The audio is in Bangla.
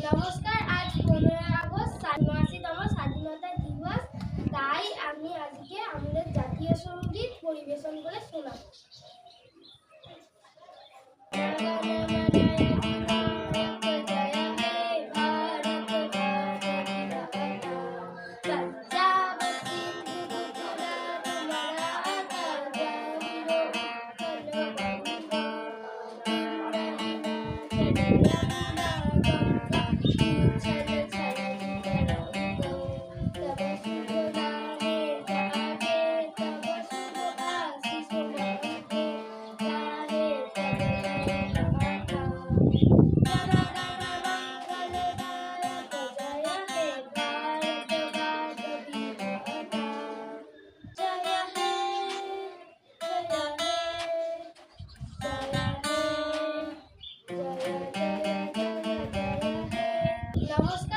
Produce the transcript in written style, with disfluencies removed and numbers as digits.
নমস্কার। আজ 15 আগস্ট ৭৯তম স্বাধীনতা দিবস। তাই আমি আজকে আমাদের জাতীয় সঙ্গীত পরিবেশন করে শোনাবো। নমস্কার।